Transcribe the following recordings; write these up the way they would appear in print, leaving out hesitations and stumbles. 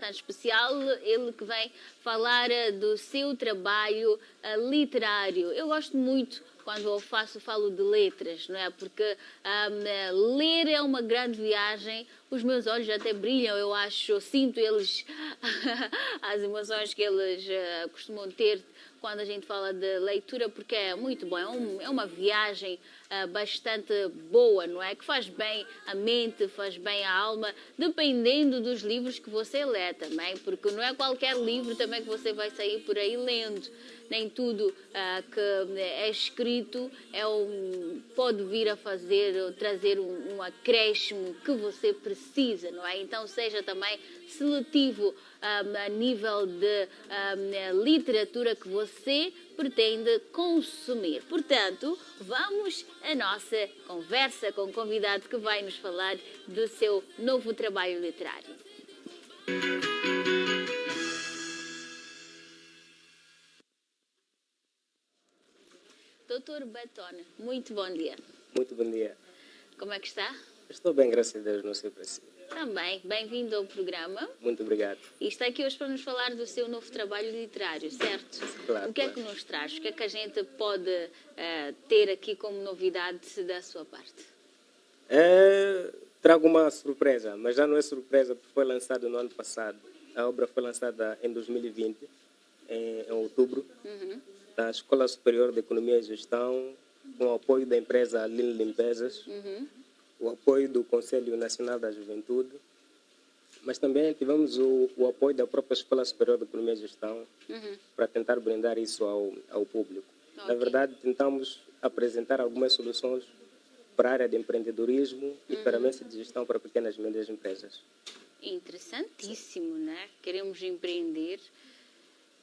bastante especial, ele que vem falar do seu trabalho literário. Eu gosto muito quando eu falo de letras, não é? Porque ler é uma grande viagem. Os meus olhos até brilham, eu acho, eu sinto eles, as emoções que eles costumam ter quando a gente fala de leitura, porque é muito bom, é uma viagem bastante boa, não é? Que faz bem a mente, faz bem a alma, dependendo dos livros que você lê também, porque não é qualquer livro também que você vai sair por aí lendo. Nem tudo que é escrito pode vir a trazer um acréscimo que você precisa, não é? Então seja também seletivo a nível de literatura que você pretende consumir. Portanto, vamos à nossa conversa com o convidado que vai nos falar do seu novo trabalho literário. Doutor Batone, muito bom dia. Muito bom dia. Como é que está? Estou bem, graças a Deus, não sei para si. Também, bem-vindo ao programa. Muito obrigado. E está aqui hoje para nos falar do seu novo trabalho literário, certo? Claro. O que é que nos traz? O que é que a gente pode ter aqui como novidade da sua parte? Trago uma surpresa, mas já não é surpresa porque foi lançado no ano passado. A obra foi lançada em 2020, em outubro, na Escola Superior de Economia e Gestão, com o apoio da empresa Lino Limpezas, o apoio do Conselho Nacional da Juventude, mas também tivemos o apoio da própria Escola Superior de Economia e Gestão para tentar brindar isso ao público. Okay. Na verdade, tentamos apresentar algumas soluções para a área de empreendedorismo e ferramentas de gestão para pequenas e médias empresas. Interessantíssimo, né? Queremos empreender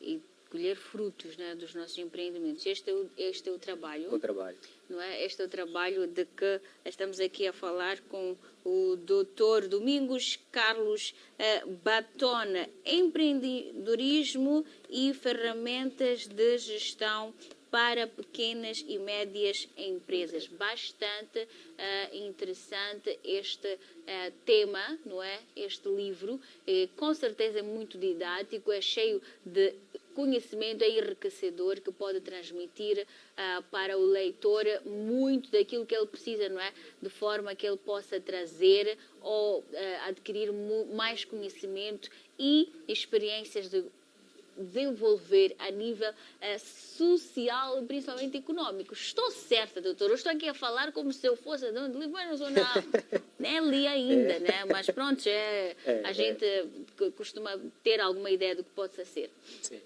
e colher frutos, né, dos nossos empreendimentos. Este é o trabalho. O trabalho. Não é? Este é o trabalho de que estamos aqui a falar com o Dr. Domingos Carlos Batone. Empreendedorismo e ferramentas de gestão para pequenas e médias empresas. Bastante interessante este tema, não é? Este livro, com certeza é muito didático, é cheio de conhecimento, é enriquecedor, que pode transmitir para o leitor muito daquilo que ele precisa, não é? De forma que ele possa trazer ou adquirir mais conhecimento e experiências de desenvolver a nível social e principalmente econômico. Estou certa, doutor? Eu estou aqui a falar como se eu fosse de onde li, mas não sou nada. Nem li ainda, né? Mas pronto, a gente costuma ter alguma ideia do que possa ser. Sim.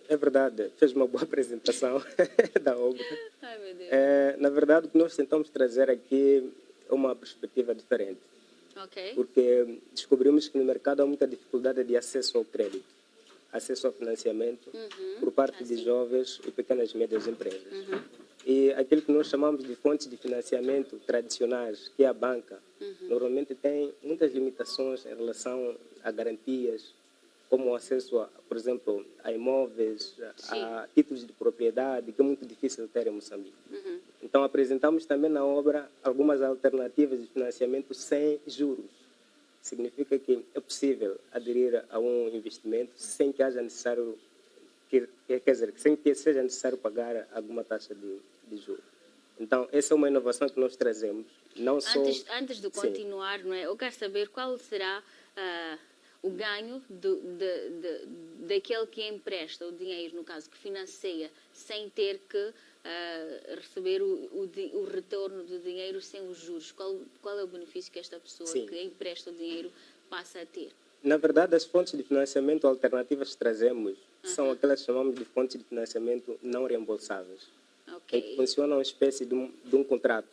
É verdade, fez uma boa apresentação da obra. Ai, meu Deus. Na verdade, o que nós tentamos trazer aqui é uma perspectiva diferente. Okay. Porque descobrimos que no mercado há muita dificuldade de acesso ao crédito, acesso ao financiamento por parte de jovens e pequenas e médias empresas. E aquilo que nós chamamos de fontes de financiamento tradicionais, que é a banca, normalmente tem muitas limitações em relação a garantias, como o acesso, por exemplo, a imóveis, a títulos de propriedade, que é muito difícil ter em Moçambique. Então, apresentamos também na obra algumas alternativas de financiamento sem juros. Significa que é possível aderir a um investimento sem que haja necessário, sem que seja necessário pagar alguma taxa de juros. Então, essa é uma inovação que nós trazemos. Não só... Antes de continuar, não é? Eu quero saber qual será o ganho daquele que empresta o dinheiro, no caso, que financia, sem ter que receber o retorno do dinheiro sem os juros. Qual é o benefício que esta pessoa que empresta o dinheiro passa a ter? Na verdade, as fontes de financiamento alternativas que trazemos são aquelas que chamamos de fontes de financiamento não reembolsáveis. Okay. Que funcionam uma espécie de um contrato.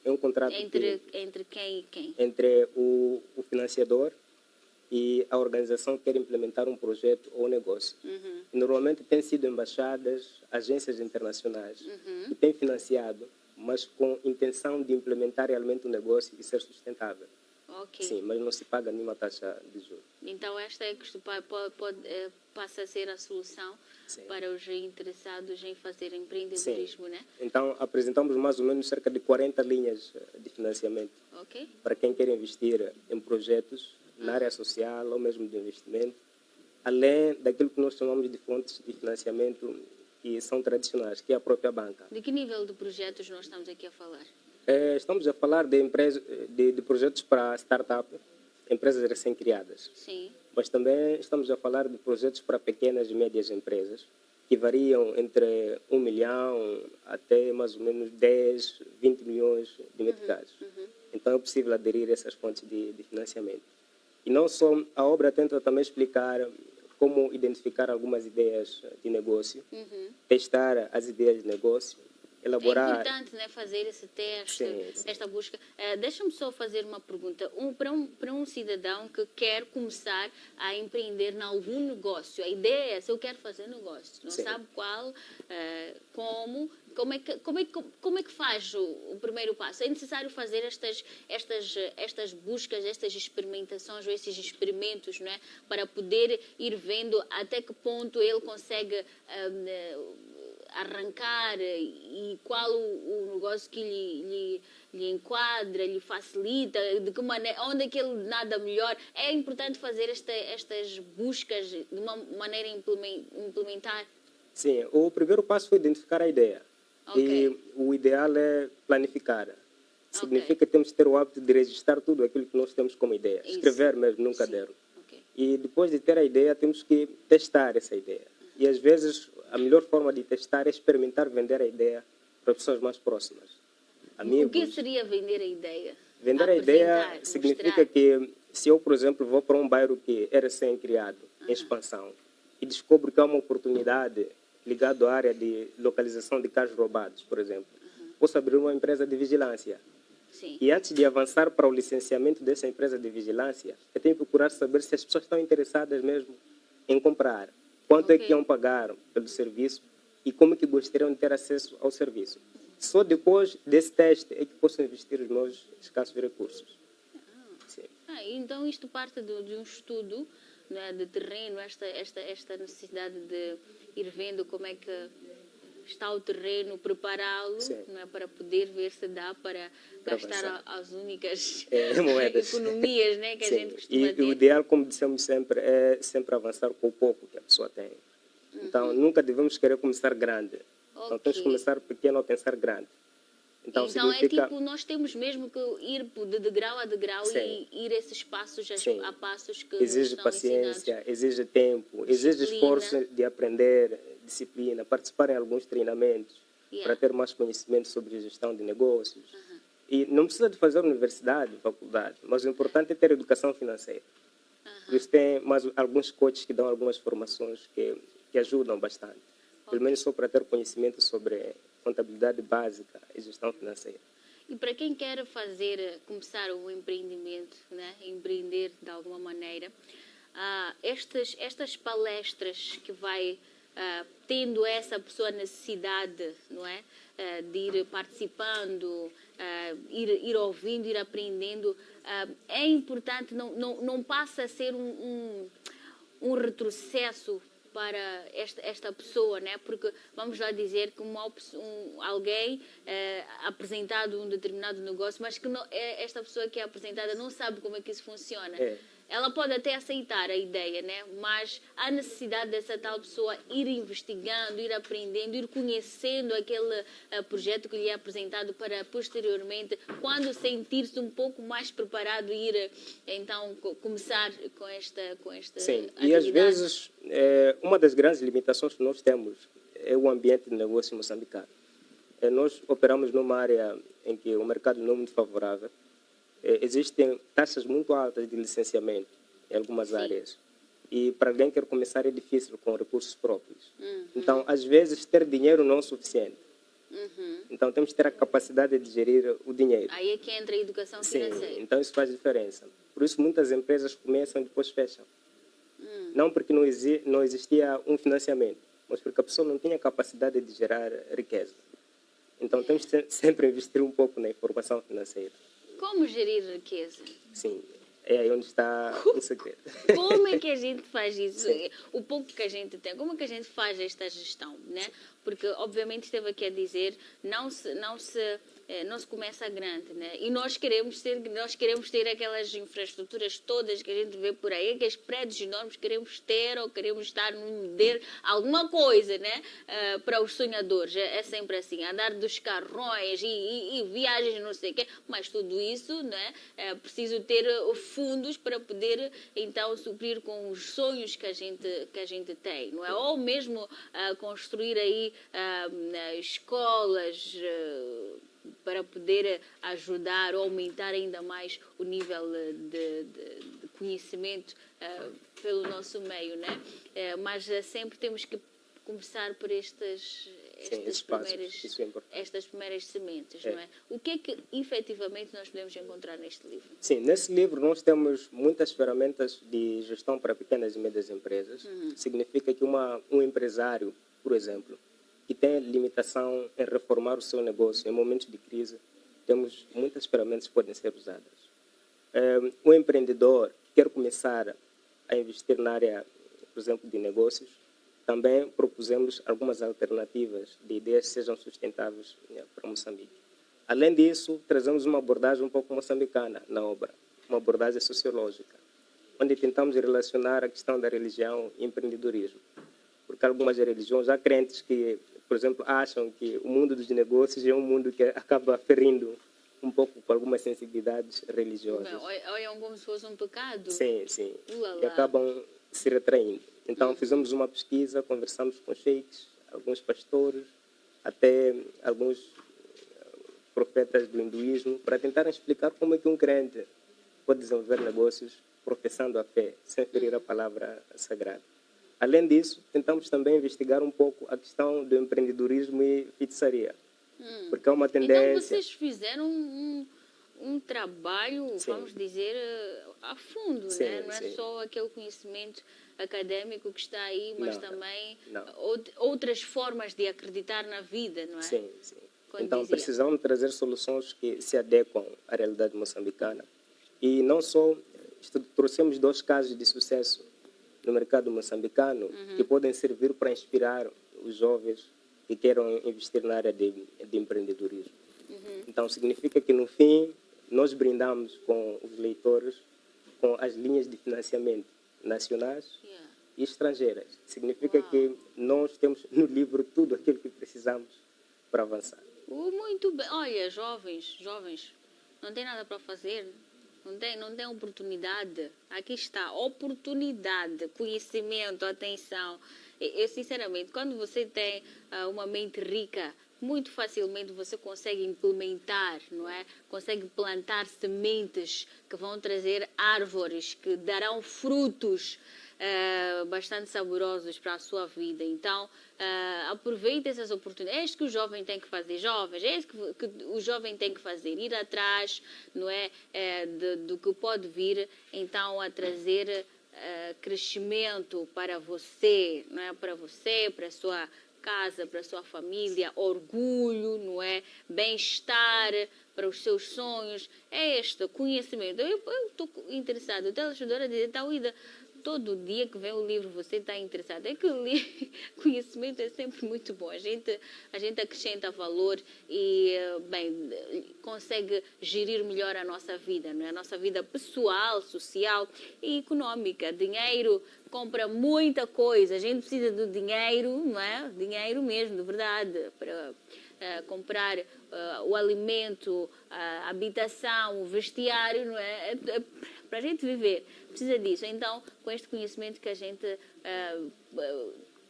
É um contrato entre quem e quem? Entre o financiador e a organização que quer implementar um projeto ou um negócio. Normalmente tem sido embaixadas, agências internacionais que têm financiado, mas com intenção de implementar realmente o negócio e ser sustentável. Okay. Sim, mas não se paga nenhuma taxa de juros. Então esta é que passa a ser a solução para os interessados em fazer empreendedorismo, né? Então apresentamos mais ou menos cerca de 40 linhas de financiamento para quem quer investir em projetos na área social ou mesmo de investimento, além daquilo que nós chamamos de fontes de financiamento que são tradicionais, que é a própria banca. De que nível de projetos nós estamos aqui a falar? Estamos a falar de projetos para startup, empresas recém-criadas. Sim. Mas também estamos a falar de projetos para pequenas e médias empresas, que variam entre 1 milhão até mais ou menos 10, 20 milhões de meticais. Então é possível aderir a essas fontes de financiamento. E não só, a obra tenta também explicar como identificar algumas ideias de negócio, testar as ideias de negócio, elaborar... É importante, né, fazer esse teste, Sim. esta busca. Deixa-me só fazer uma pergunta. Para um cidadão que quer começar a empreender em algum negócio, a ideia é essa, eu quero fazer negócio, não Sim. sabe qual, como é que faz o primeiro passo? É necessário fazer estas buscas, estas experimentações ou esses experimentos, não é? Para poder ir vendo até que ponto ele consegue arrancar e qual o negócio que lhe enquadra, lhe facilita, de que maneira, onde é que ele nada melhor. É importante fazer estas buscas de uma maneira implementar. Sim, o primeiro passo foi identificar a ideia. Ok. E o ideal é planificar. Significa que temos que ter o hábito de registrar tudo aquilo que nós temos como ideia. Isso. Escrever mesmo num Sim. caderno. Ok. E depois de ter a ideia, temos que testar essa ideia. E às vezes a melhor forma de testar é experimentar vender a ideia para pessoas mais próximas. Amigos. O que seria vender a ideia? Vender a ideia Apresentar, significa mostrar. que se eu, por exemplo, vou para um bairro que é recém-criado, em expansão, e descubro que há uma oportunidade ligada à área de localização de carros roubados, por exemplo, posso abrir uma empresa de vigilância. Sim. E antes de avançar para o licenciamento dessa empresa de vigilância, eu tenho que procurar saber se as pessoas estão interessadas mesmo em comprar, quanto é que iam pagar pelo serviço e como é que gostariam de ter acesso ao serviço. Só depois desse teste é que posso investir os meus escassos recursos. Sim. Então isto parte de um estudo, né, de terreno, esta necessidade de ir vendo como é que está o terreno, prepará-lo, não é, para poder ver se dá para gastar as únicas moedas. economias, né, que a gente costuma ter. E o ideal, como dissemos sempre, é sempre avançar com o pouco que a pessoa tem. Então, nunca devemos querer começar grande. Então, temos que começar pequeno ou pensar grande. Então significa... é tipo, nós temos mesmo que ir de degrau a degrau e ir esses passos a passos que exige nos paciência, ensinados. exige tempo, exige esforço de aprender, disciplina, participar em alguns treinamentos para ter mais conhecimento sobre gestão de negócios. E não precisa de fazer universidade, faculdade, mas o importante é ter educação financeira. Por isso tem mais alguns coaches que dão algumas formações que ajudam bastante. Pelo menos só para ter conhecimento sobre contabilidade básica e gestão financeira. E para quem quer começar um empreendimento, né, empreender de alguma maneira, estas palestras que vai tendo essa pessoa necessidade, não é, de ir participando, ir ouvindo, ir aprendendo, é importante, não passa a ser um retrocesso para esta pessoa, né? Porque vamos lá dizer que alguém apresentado um determinado negócio, mas que esta pessoa que é apresentada não sabe como é que isso funciona. Ela pode até aceitar a ideia, né? Mas há necessidade dessa tal pessoa ir investigando, ir aprendendo, ir conhecendo aquele projeto que lhe é apresentado para posteriormente, quando sentir-se um pouco mais preparado, ir então começar com esta Sim, atividade. E às vezes uma das grandes limitações que nós temos é o ambiente de negócio moçambicano. Nós operamos numa área em que o mercado não é muito favorável. Existem taxas muito altas de licenciamento em algumas áreas. E para alguém que quer começar é difícil com recursos próprios. Então, às vezes, ter dinheiro não é o suficiente. Então, temos que ter a capacidade de gerir o dinheiro. Aí é que entra a educação financeira. Então isso faz diferença. Por isso, muitas empresas começam e depois fecham. Não porque não existia um financiamento, mas porque a pessoa não tinha capacidade de gerar riqueza. Então, temos que sempre investir um pouco na informação financeira. Como gerir riqueza? Sim, é aí onde está o segredo. Como é que a gente faz isso? O pouco que a gente tem, como é que a gente faz esta gestão, né? Porque, obviamente, esteve aqui a dizer, não se não se começa grande, né? E nós queremos ter aquelas infraestruturas todas que a gente vê por aí, aqueles prédios enormes, queremos ter ou queremos estar num ter alguma coisa, né? Para os sonhadores, é sempre assim, andar dos carrões e viagens, não sei o quê, mas tudo isso, né? É preciso ter fundos para poder então suprir com os sonhos que a gente tem, não é? Ou mesmo construir aí escolas para poder ajudar ou aumentar ainda mais o nível de conhecimento pelo nosso meio, né? Mas sempre temos que começar por estas primeiras sementes, não é? O que é que efetivamente nós podemos encontrar neste livro? Sim, nesse livro nós temos muitas ferramentas de gestão para pequenas e médias empresas. Significa que um empresário, por exemplo, que tem limitação em reformar o seu negócio em momentos de crise, temos muitas ferramentas que podem ser usadas. Um empreendedor que quer começar a investir na área, por exemplo, de negócios, também propusemos algumas alternativas de ideias que sejam sustentáveis para Moçambique. Além disso, trazemos uma abordagem um pouco moçambicana na obra, uma abordagem sociológica, onde tentamos relacionar a questão da religião e empreendedorismo. Porque algumas religiões, há crentes que, por exemplo, acham que o mundo dos negócios é um mundo que acaba ferindo um pouco com algumas sensibilidades religiosas. Olham como se fosse um pecado. Sim. E acabam se retraindo. Então, fizemos uma pesquisa, conversamos com sheiks, alguns pastores, até alguns profetas do hinduísmo, para tentar explicar como é que um crente pode desenvolver negócios professando a fé, sem ferir a palavra sagrada. Além disso, tentamos também investigar um pouco a questão do empreendedorismo e feitiçaria, porque é uma tendência... Então, vocês fizeram um trabalho, vamos dizer, a fundo, né? Não é só aquele conhecimento acadêmico que está aí, mas também outras formas de acreditar na vida, não é? Sim. Então, precisamos trazer soluções que se adequam à realidade moçambicana. E não só, trouxemos 2 casos de sucesso no mercado moçambicano que podem servir para inspirar os jovens que queiram investir na área de empreendedorismo. Então, significa que, no fim, nós brindamos com os leitores com as linhas de financiamento nacionais e estrangeiras. Significa que nós temos no livro tudo aquilo que precisamos para avançar. Muito bem. Olha, jovens, não tem nada para fazer, não tem oportunidade. Aqui está, oportunidade, conhecimento, atenção. Eu, sinceramente, quando você tem uma mente rica, muito facilmente você consegue implementar, não é? Consegue plantar sementes que vão trazer árvores, que darão frutos bastante saborosos para a sua vida. Então, aproveite essas oportunidades. É isso que o jovem tem que fazer, jovens. É isso que o jovem tem que fazer. Ir atrás, não é? Do que pode vir, então, a trazer crescimento para você, não é? Para você, para a sua casa, para a sua família, orgulho, não é? Bem-estar para os seus sonhos. É este conhecimento. Eu estou interessada. O telespectador a dizer, Tauída, todo dia que vem o livro você está interessado. É que o conhecimento é sempre muito bom. A gente acrescenta valor e, bem, consegue gerir melhor a nossa vida, não é? A nossa vida pessoal, social e econômica. Dinheiro compra muita coisa. A gente precisa do dinheiro, não é? Dinheiro mesmo, de verdade, para comprar o alimento, a habitação, o vestiário, não é? Para a gente viver, precisa disso. Então, com este conhecimento que a gente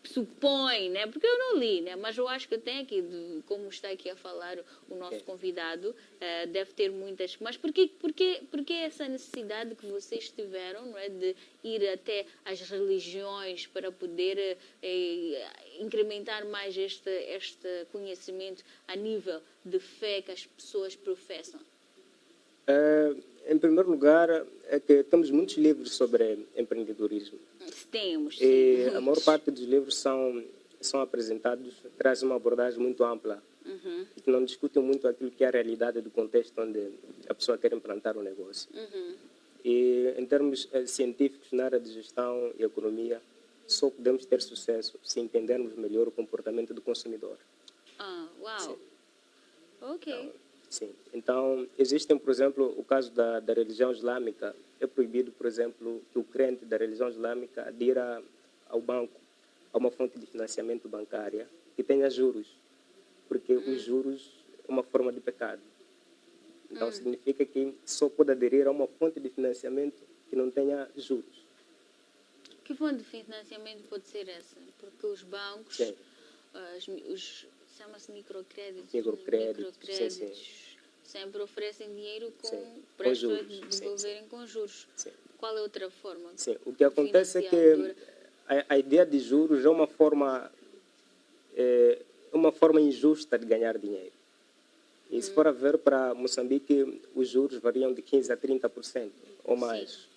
supõe, né? Porque eu não li, né? Mas eu acho que tem aqui, como está aqui a falar o nosso convidado, deve ter muitas. Mas por que essa necessidade que vocês tiveram, não é, de ir até as religiões para poder incrementar mais este conhecimento a nível de fé que as pessoas professam? Em primeiro lugar, é que temos muitos livros sobre empreendedorismo. Temos. E a maior parte dos livros são apresentados, trazem uma abordagem muito ampla, que não discutem muito aquilo que é a realidade do contexto onde a pessoa quer implantar um negócio. E em termos científicos, na área de gestão e economia, só podemos ter sucesso se entendermos melhor o comportamento do consumidor. Uau! Sim. Ok. Então, Sim. Então, existem, por exemplo, o caso da religião islâmica. É proibido, por exemplo, que o crente da religião islâmica adira ao banco, a uma fonte de financiamento bancária que tenha juros, porque os juros é uma forma de pecado. Então, significa que só pode aderir a uma fonte de financiamento que não tenha juros. Que fonte de financiamento pode ser essa? Porque os bancos, Sim. chama-se microcréditos, Microcréditos, sim. sempre oferecem dinheiro com Sim, preço com a juros, devolverem com juros. Sim. Qual é outra forma? Sim. O que acontece é que financiadora? a ideia de juros é uma forma injusta de ganhar dinheiro. E se for a ver para Moçambique, os juros variam de 15% a 30% ou mais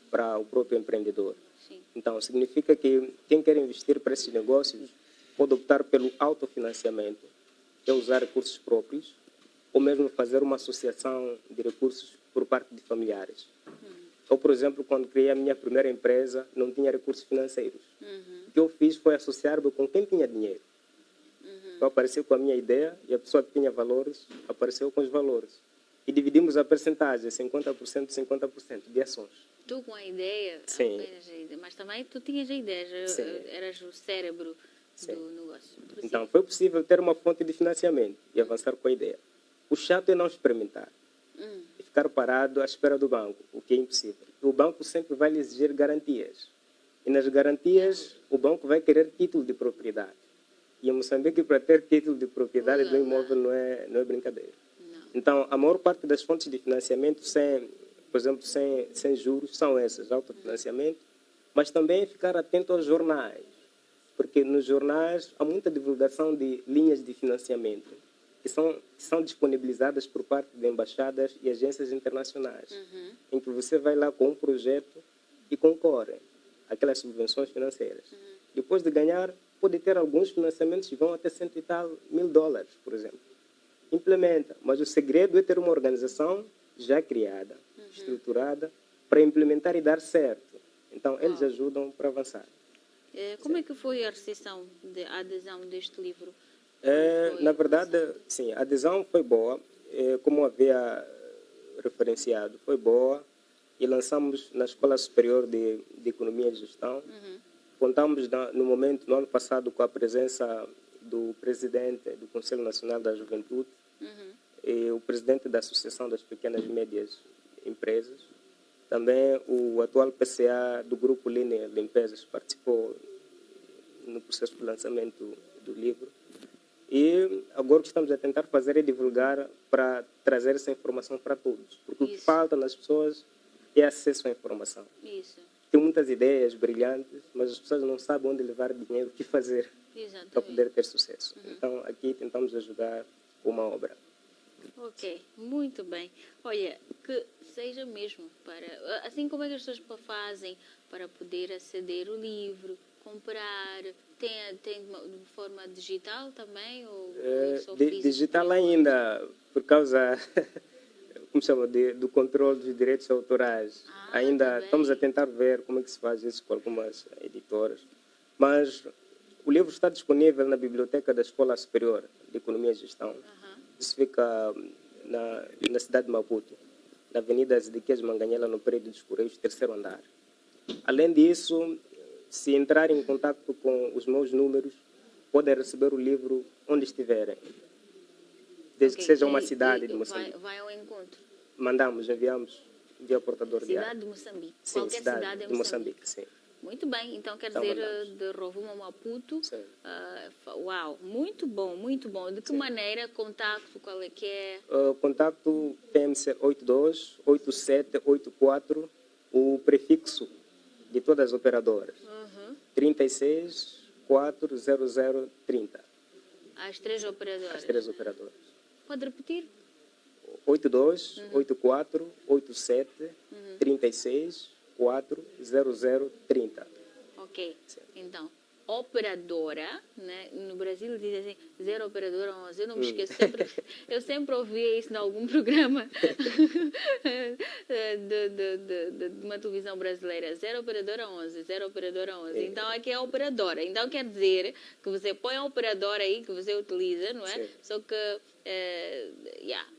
para o próprio empreendedor. Sim. Então, significa que quem quer investir para esses negócios pode optar pelo autofinanciamento, que é usar recursos próprios, ou mesmo fazer uma associação de recursos por parte de familiares. Eu, por exemplo, quando criei a minha primeira empresa, não tinha recursos financeiros. O que eu fiz foi associar-me com quem tinha dinheiro. Eu apareci com a minha ideia e a pessoa que tinha valores apareceu com os valores. E dividimos a percentagem, 50%, 50% de ações. Tu com a ideia, Sim. apenas a ideia, mas também tu tinhas a ideia, Sim. eras o cérebro Sim. do negócio. Então, foi possível ter uma fonte de financiamento e avançar com a ideia. O chato é não experimentar e ficar parado à espera do banco, o que é impossível. O banco sempre vai lhe exigir garantias. E nas garantias, o banco vai querer título de propriedade. E em Moçambique, para ter título de propriedade do imóvel não é brincadeira. Não. Então, a maior parte das fontes de financiamento, por exemplo, sem juros, são essas, autofinanciamento, mas também ficar atento aos jornais, porque nos jornais há muita divulgação de linhas de financiamento que são disponibilizadas por parte de embaixadas e agências internacionais, em que você vai lá com um projeto e concorre àquelas subvenções financeiras. Depois de ganhar, pode ter alguns financiamentos que vão até $100 e tal mil, por exemplo. Implementa, mas o segredo é ter uma organização já criada, estruturada, para implementar e dar certo. Então, eles ajudam para avançar. Como é que foi a recepção, a adesão deste livro? Na verdade, sim, a adesão foi boa. Como havia referenciado, foi boa. E lançamos na Escola Superior de Economia e Gestão. Contamos, no ano passado, com a presença do presidente do Conselho Nacional da Juventude e o presidente da Associação das Pequenas e Médias Empresas. Também o atual PCA do Grupo Line Limpezas participou no processo de lançamento do livro. E agora o que estamos a tentar fazer é divulgar para trazer essa informação para todos. Porque o que falta nas pessoas é acesso à informação. Isso. Tem muitas ideias brilhantes, mas as pessoas não sabem onde levar dinheiro, o que fazer para poder ter sucesso. Então, aqui tentamos ajudar com uma obra. Ok, muito bem. Olha, que seja mesmo para... Assim, como é que as pessoas fazem para poder aceder ao livro, comprar? Tem de forma digital também? Ou só físico? Digital ainda, por causa... como chama, do controle dos direitos autorais. Ainda estamos a tentar ver como é que se faz isso com algumas editoras. Mas o livro está disponível na biblioteca da Escola Superior de Economia e Gestão. Isso fica na cidade de Maputo, na Avenida Zedequias Manganhela, no prédio dos Correios, 3º andar. Além disso, se entrar em contato com os meus números, podem receber o livro onde estiverem. Desde que seja uma cidade de Moçambique. Vai ao encontro? Enviamos via portador de ar. Cidade de Moçambique? Sim, qualquer cidade de Moçambique, sim. Muito bem, então quer dizer de Rovuma a Maputo. Uau, muito bom, muito bom. De que maneira? Contato, qual é que é? Contato PMC 828784, o prefixo de todas as operadoras. 36-40030. As três operadoras? As três operadoras. Pode repetir? 82, 84, 87, 36, 40030. Ok. Então, operadora, né? No Brasil dizem assim, 0 operadora 11. Eu não me esqueço, eu sempre ouvia isso em algum programa de uma televisão brasileira. 0 operadora 11, 0 operadora 11. Então aqui é a operadora. Então quer dizer que você põe a operadora aí que você utiliza, não é? Sim. Só que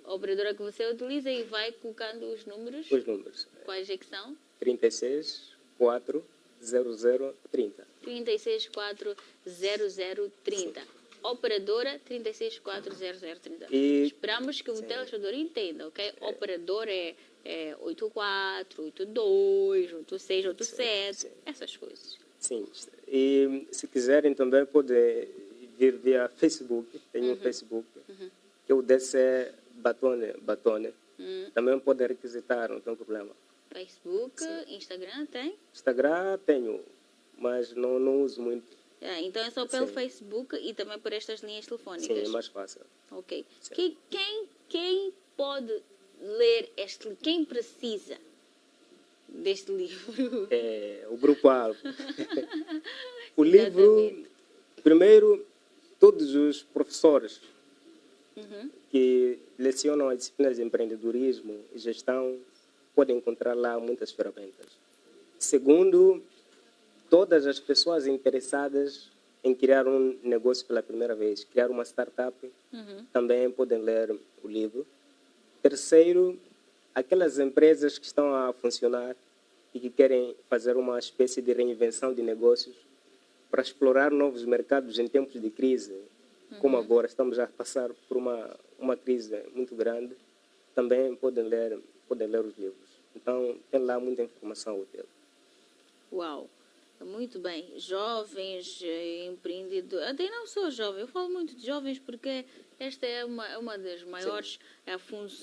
a operadora que você utiliza e vai colocando os números. Os números. Quais é que são? 36 4 00 30. 3640030. Operadora 3640030. E Esperamos que o telespectador entenda, ok? Operadora é 84, 82, 86, 87, essas coisas. Sim. E se quiserem também podem vir via Facebook. Tem um Facebook, que é o DC Batone. Também podem requisitar, não tem problema. Facebook, Instagram tem? Instagram tenho, mas não uso muito. Então é só pelo Sim. Facebook e também por estas linhas telefónicas. Sim, é mais fácil. Ok. Quem pode ler este livro? Quem precisa deste livro? É o grupo-alvo. O livro, primeiro, todos os professores que lecionam as disciplinas de empreendedorismo e gestão podem encontrar lá muitas ferramentas. Segundo, todas as pessoas interessadas em criar um negócio pela primeira vez, criar uma startup, também podem ler o livro. Terceiro, aquelas empresas que estão a funcionar e que querem fazer uma espécie de reinvenção de negócios para explorar novos mercados em tempos de crise, como agora estamos a passar por uma crise muito grande, também podem ler os livros. Então, tem lá muita informação útil. Uau! Muito bem. Jovens, empreendedores, até não sou jovem, eu falo muito de jovens porque esta é uma das maiores funções